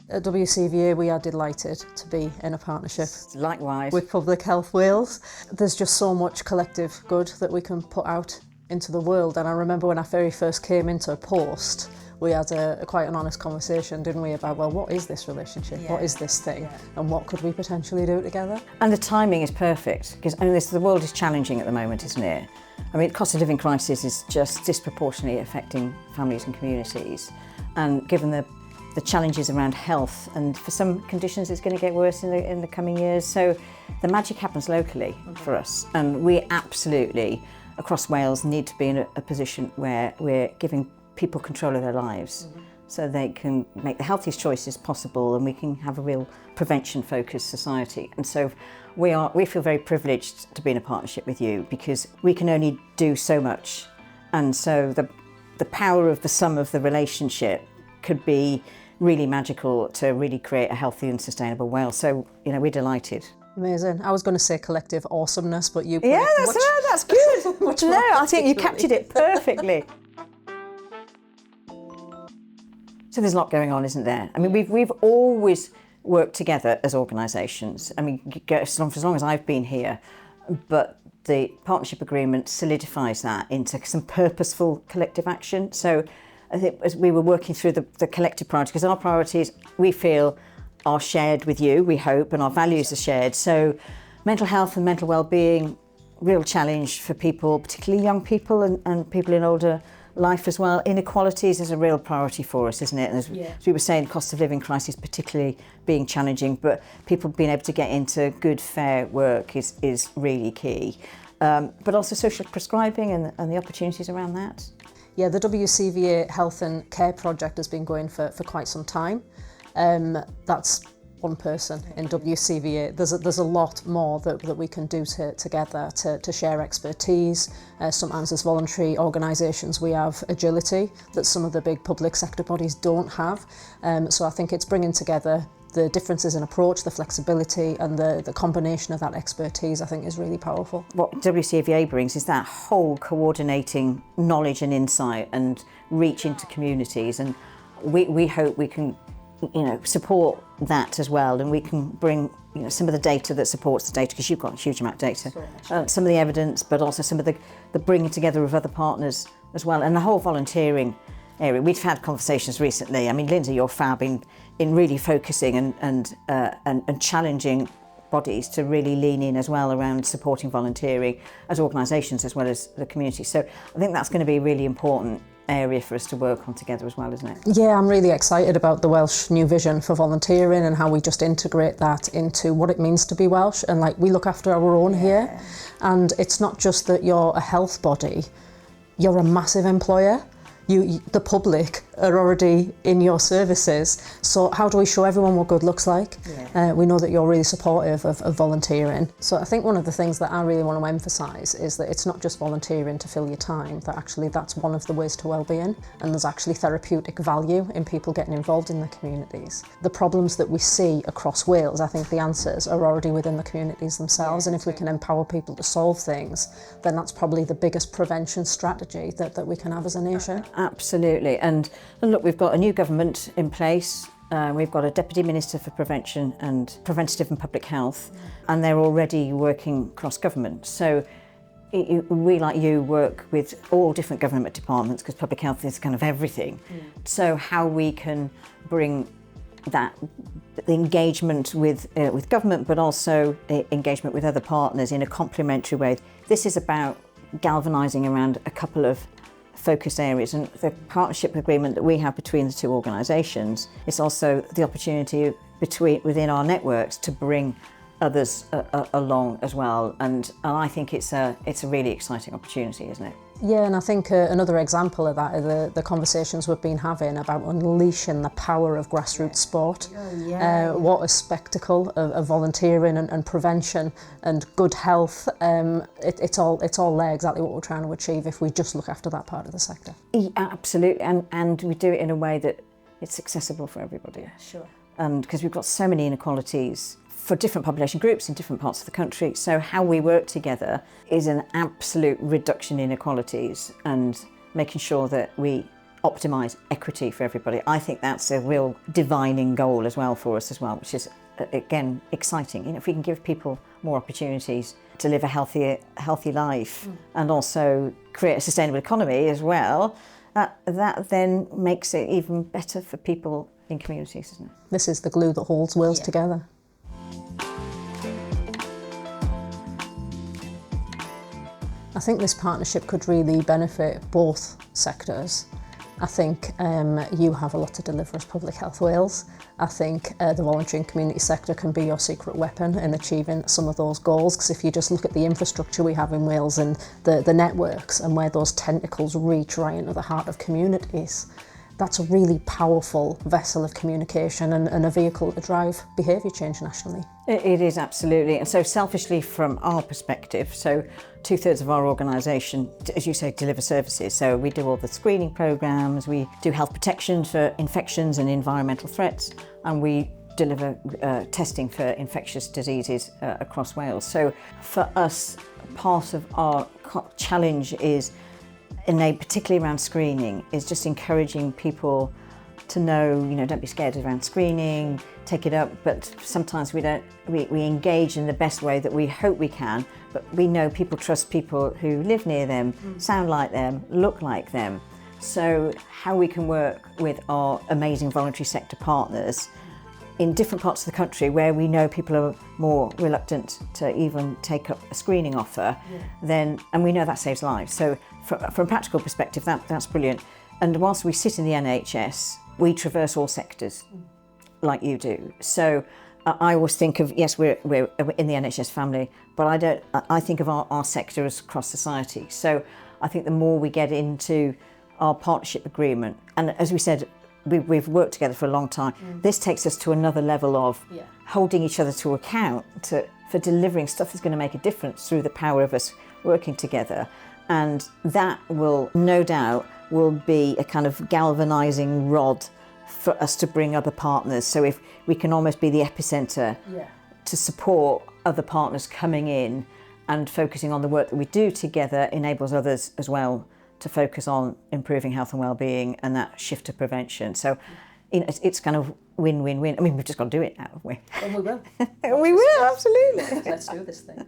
At WCVA we are delighted to be in a partnership Likewise. with Public Health Wales. There's just so much collective good that we can put out into the world, and I remember when I very first came into a post, we had quite an honest conversation, didn't we, about, well, what is this relationship? What is this thing? And what could we potentially do together? And the timing is perfect, because the world is challenging at the moment, isn't it? I mean, the cost of living crisis is just disproportionately affecting families and communities. And given the challenges around health, and for some conditions it's going to get worse in the coming years. So the magic happens locally for us. And we absolutely, across Wales, need to be in a position where we're giving people control of their lives so they can make the healthiest choices possible, and we can have a real prevention-focused society. And so we feel very privileged to be in a partnership with you, because we can only do so much. And so the power of the sum of the relationship could be really magical to really create a healthy and sustainable Wales. So, we're delighted. Amazing. I was going to say collective awesomeness, but you... Yeah, that's good. No, I think you captured it perfectly. So there's a lot going on, isn't there? I mean, we've always worked together as organisations. I mean, as long as I've been here, but the partnership agreement solidifies that into some purposeful collective action. So I think as we were working through the collective priorities, because our priorities, we feel, are shared with you, we hope, and our values are shared. So mental health and mental well-being, real challenge for people, particularly young people and people in older life as well. Inequalities is a real priority for us, isn't it? And as we were saying, cost of living crisis particularly being challenging, but people being able to get into good, fair work is really key. But also social prescribing and the opportunities around that. Yeah, the WCVA Health and Care Project has been going for quite some time. That's one person in WCVA. There's a lot more that we can do together to share expertise. Sometimes as voluntary organisations we have agility that some of the big public sector bodies don't have. So I think it's bringing together the differences in approach, the flexibility, and the combination of that expertise, I think, is really powerful. What WCVA brings is that whole coordinating knowledge and insight and reach into communities, and we hope we can support that as well, and we can bring some of the data that supports the data, because you've got a huge amount of data, some of the evidence, but also some of the bringing together of other partners as well, and the whole volunteering area. We've had conversations recently. I mean, Lindsay, you're fab in really focusing and challenging bodies to really lean in as well around supporting volunteering as organisations as well as the community. So I think that's going to be a really important area for us to work on together as well, isn't it? Yeah, I'm really excited about the Welsh new vision for volunteering and how we just integrate that into what it means to be Welsh, and we look after our own here. And it's not just that you're a health body, you're a massive employer. The public are already in your services. So how do we show everyone what good looks like? We know that you're really supportive of volunteering. So I think one of the things that I really want to emphasise is that it's not just volunteering to fill your time, that actually that's one of the ways to wellbeing, and there's actually therapeutic value in people getting involved in the communities. The problems that we see across Wales, I think the answers are already within the communities themselves, and if we can empower people to solve things, then that's probably the biggest prevention strategy that we can have as a nation. Absolutely. And look, we've got a new government in place. We've got a Deputy Minister for Prevention and Preventative and Public Health, and they're already working cross-government. So we, like you, work with all different government departments, because public health is kind of everything. So how we can bring the engagement with government, but also engagement with other partners in a complementary way. This is about galvanising around a couple of focus areas, and the partnership agreement that we have between the two organisations is also the opportunity within our networks to bring others along as well, and I think it's a really exciting opportunity, isn't it? Yeah, and I think another example of that are the conversations we've been having about unleashing the power of grassroots sport. What a spectacle of volunteering and prevention and good health. It's all there, exactly what we're trying to achieve if we just look after that part of the sector. Yeah, absolutely, and we do it in a way that it's accessible for everybody. Yeah, sure. And because we've got so many inequalities for different population groups in different parts of the country. So how we work together is an absolute reduction in inequalities and making sure that we optimise equity for everybody. I think that's a real divining goal as well for us as well, which is, again, exciting. You know, if we can give people more opportunities to live a healthy life and also create a sustainable economy as well, that then makes it even better for people in communities, isn't it? This is the glue that holds Wales together. I think this partnership could really benefit both sectors. I think you have a lot to deliver as Public Health Wales. I think the voluntary and community sector can be your secret weapon in achieving some of those goals, because if you just look at the infrastructure we have in Wales and the networks and where those tentacles reach right into the heart of communities, that's a really powerful vessel of communication and a vehicle to drive behaviour change nationally. It is, absolutely. And so selfishly from our perspective, so 2/3 of our organisation, as you say, deliver services. So we do all the screening programmes, we do health protection for infections and environmental threats, and we deliver testing for infectious diseases across Wales. So for us, part of our challenge is, particularly around screening, is just encouraging people to know, don't be scared around screening, take it up, but sometimes we engage in the best way that we hope we can, but we know people trust people who live near them, sound like them, look like them. So how we can work with our amazing voluntary sector partners in different parts of the country where we know people are more reluctant to even take up a screening offer, and we know that saves lives. So from a practical perspective, that's brilliant. And whilst we sit in the NHS, we traverse all sectors like you do. So I always think of, yes, we're in the NHS family, but I think of our sector as cross society. So I think the more we get into our partnership agreement, and as we said, we've worked together for a long time. This takes us to another level of holding each other to account for delivering stuff that's going to make a difference through the power of us working together. And that will, no doubt, will be a kind of galvanising rod for us to bring other partners. So if we can almost be the epicentre to support other partners coming in and focusing on the work that we do together, enables others as well to focus on improving health and well-being and that shift to prevention. So it's kind of win-win-win. I mean, we've just got to do it now, haven't we? Well, we will. We will, absolutely. Let's do this thing.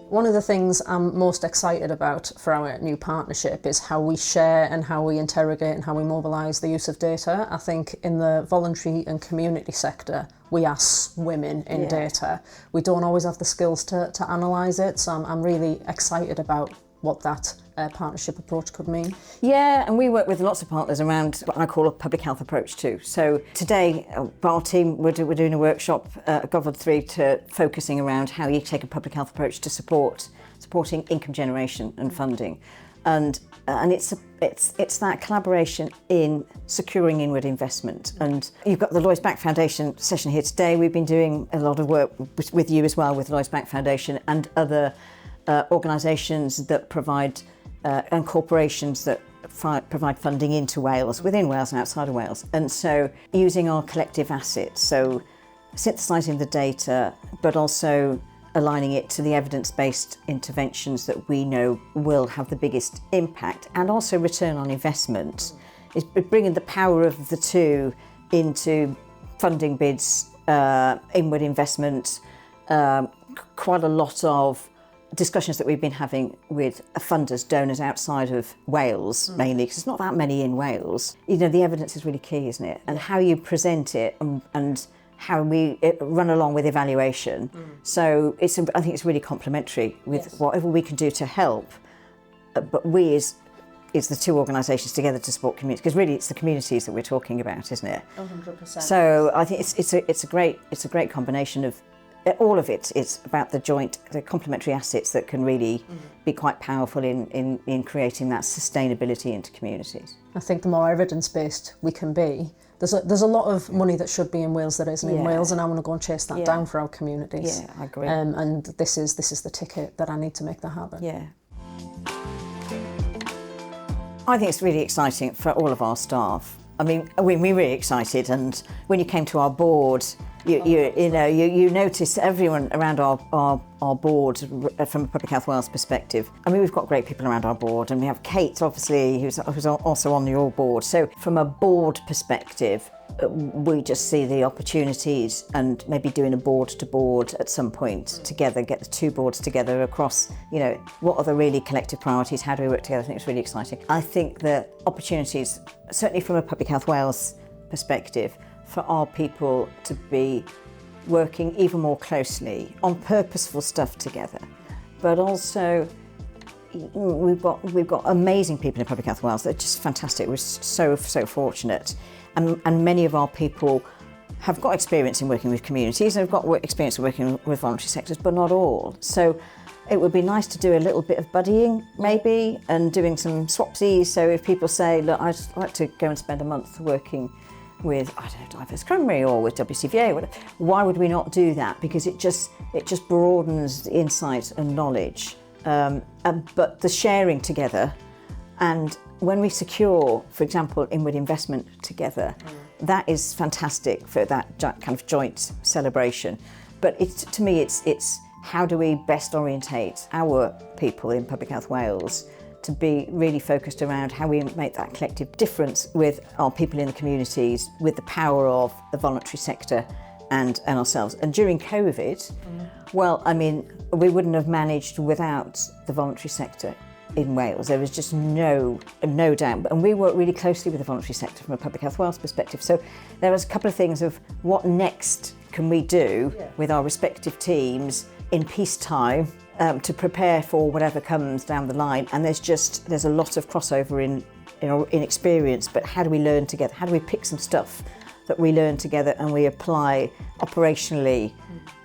One of the things I'm most excited about for our new partnership is how we share and how we interrogate and how we mobilise the use of data. I think in the voluntary and community sector, we are swimming in data. We don't always have the skills to analyse it, so I'm really excited about what that partnership approach could mean. Yeah, and we work with lots of partners around what I call a public health approach too. So today, our team, we're doing a workshop at Gov3 to focusing around how you take a public health approach to supporting income generation and funding. And it's that collaboration in securing inward investment. And you've got the Lloyds Bank Foundation session here today. We've been doing a lot of work with you as well, with Lloyds Bank Foundation and other organisations that provide and corporations that provide funding into Wales, within Wales and outside of Wales. And so using our collective assets, so synthesising the data, but also aligning it to the evidence-based interventions that we know will have the biggest impact and also return on investment, is bringing the power of the two into funding bids, inward investment, quite a lot of discussions that we've been having with funders, donors outside of Wales, mainly, because there's not that many in Wales. The evidence is really key, isn't it? And how you present it and how we run along with evaluation. So I think it's really complementary with whatever we can do to help. But we is the two organisations together to support communities, because really it's the communities that we're talking about, isn't it? 100%. So I think it's a great combination of all of it. It's about the complementary assets that can really be quite powerful in creating that sustainability into communities. I think the more evidence-based we can be, there's a lot of money that should be in Wales that isn't in Wales, and I want to go and chase that down for our communities. Yeah, I agree. And this is the ticket that I need to make that happen. Yeah. I think it's really exciting for all of our staff. I mean, we're really excited, and when you came to our board, You notice everyone around our board from a Public Health Wales perspective. I mean, we've got great people around our board, and we have Kate, obviously, who's also on your board. So from a board perspective, we just see the opportunities and maybe doing a board to board at some point together, get the two boards together across, what are the really collective priorities, how do we work together? I think it's really exciting. I think the opportunities, certainly from a Public Health Wales perspective, for our people to be working even more closely on purposeful stuff together, but also we've got amazing people in Public Health Wales. They're just fantastic. We're so fortunate, and many of our people have got experience in working with communities and have got experience in working with voluntary sectors, but not all. So it would be nice to do a little bit of buddying maybe, and doing some swapsies. So if people say, look, I'd like to go and spend a month working with, I don't know, Diverse Cymru or with WCVA, whatever. Why would we not do that? Because it just broadens the insight and knowledge. But the sharing together, and when we secure, for example, inward investment together, that is fantastic for that kind of joint celebration. But to me, it's how do we best orientate our people in Public Health Wales to be really focused around how we make that collective difference with our people in the communities, with the power of the voluntary sector and ourselves. And during COVID, well, I mean, we wouldn't have managed without the voluntary sector in Wales. There was just no doubt. And we work really closely with the voluntary sector from a Public Health Wales perspective. So there was a couple of things of what next can we do with our respective teams in peacetime to prepare for whatever comes down the line. And there's a lot of crossover in experience, but how do we learn together? How do we pick some stuff that we learn together and we apply operationally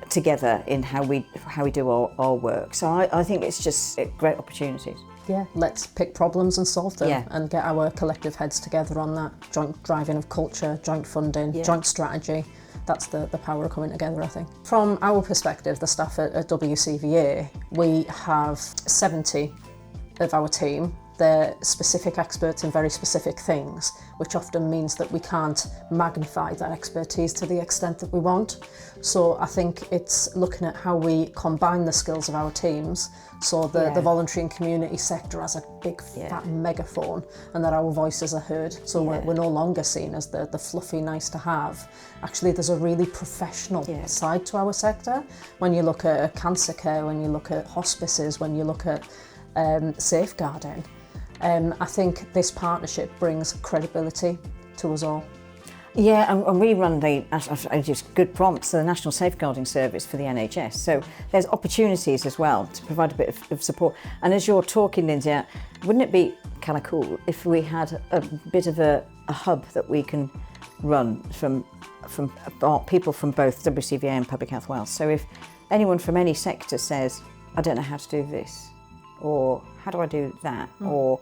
together in how we do our work? So I think it's just great opportunities. Yeah, let's pick problems and solve them and get our collective heads together on that. Joint driving of culture, joint funding, joint strategy. That's the power of coming together, I think. From our perspective, the staff at WCVA, we have 70 of our team. They're specific experts in very specific things, which often means that we can't magnify that expertise to the extent that we want. So I think it's looking at how we combine the skills of our teams, so the voluntary and community sector has a big fat megaphone, and that our voices are heard. So we're no longer seen as the fluffy nice to have. Actually, there's a really professional side to our sector. When you look at cancer care, when you look at hospices, when you look at safeguarding, I think this partnership brings credibility to us all. Yeah, and we run just good prompts, the National Safeguarding Service for the NHS. So there's opportunities as well to provide a bit of support. And as you're talking, Lindsay, wouldn't it be kind of cool if we had a bit of a hub that we can run from people from both WCVA and Public Health Wales? So if anyone from any sector says, I don't know how to do this, or how do I do that, or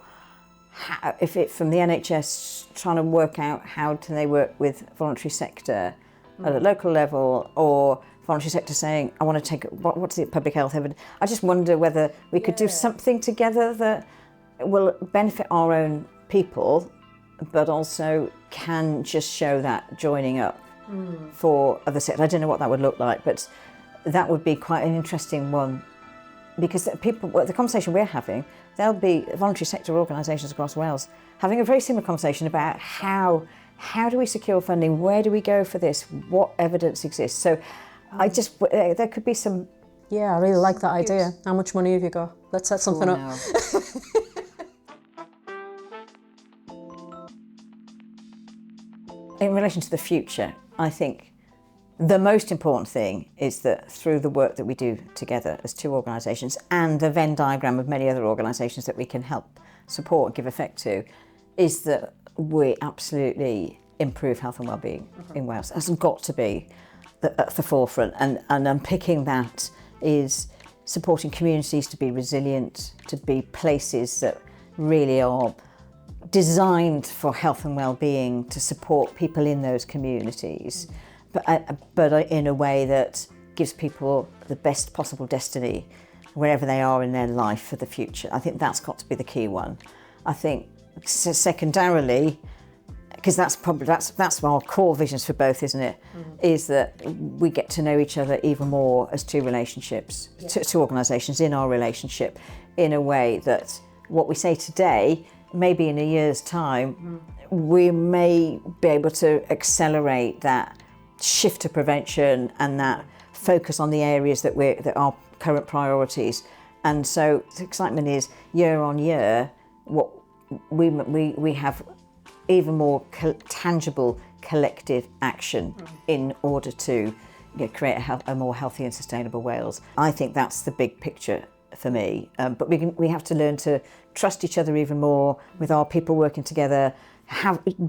if it from the NHS trying to work out how do they work with voluntary sector at a local level, or voluntary sector saying I want to take what's the public health evidence. I just wonder whether we could do something together that will benefit our own people, but also can just show that joining up for other sectors. I don't know what that would look like, but that would be quite an interesting one. Because the conversation we're having, there'll be voluntary sector organisations across Wales having a very similar conversation about how do we secure funding, where do we go for this, what evidence exists. So there could be some... Yeah, I really like that idea. How much money have you got? Let's set something up. In relation to the future, I think the most important thing is that through the work that we do together as two organisations and the Venn diagram of many other organisations that we can help support, give effect to, is that we absolutely improve health and wellbeing in Wales. It has got to be at the forefront, and unpicking that is supporting communities to be resilient, to be places that really are designed for health and wellbeing, to support people in those communities. But in a way that gives people the best possible destiny wherever they are in their life for the future. I think that's got to be the key one. I think secondarily, because that's our core visions for both, isn't it? Is that we get to know each other even more as two relationships, two organisations in our relationship, in a way that what we say today, maybe in a year's time, we may be able to accelerate that shift to prevention and that focus on the areas that are current priorities. And so the excitement is year on year, what we have even more tangible collective action in order to create a more healthy and sustainable Wales. I think that's the big picture for me. But we have to learn to trust each other even more with our people working together,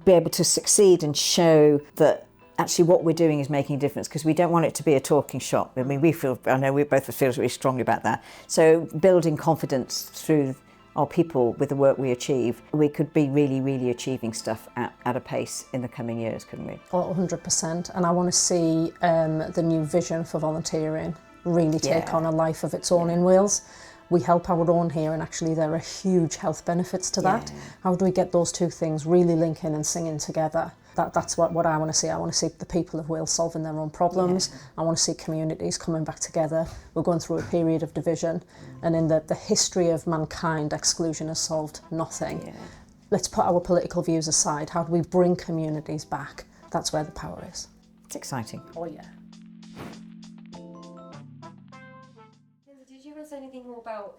be able to succeed and show that actually what we're doing is making a difference, because we don't want it to be a talking shop. I mean, I know we both feel really strongly about that. So building confidence through our people with the work we achieve, we could be really, really achieving stuff at a pace in the coming years, couldn't we? Oh, 100%. And I want to see the new vision for volunteering really take on a life of its own in Wales. We help our own here, and actually there are huge health benefits to that. How do we get those two things really linking and singing together? That's what I want to see. I want to see the people of Wales solving their own problems. I want to see communities coming back together. We're going through a period of division, and in the history of mankind, exclusion has solved nothing. Let's put our political views aside. How do we bring communities back? That's where the power is. It's exciting. Oh yeah. Did you want to say anything more about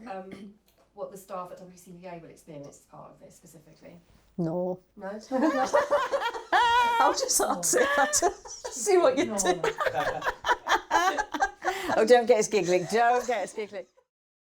what the staff at WCVA will experience as part of this specifically? No. No? I'll just answer that. See what you do. Oh, don't get us giggling. Don't get us giggling.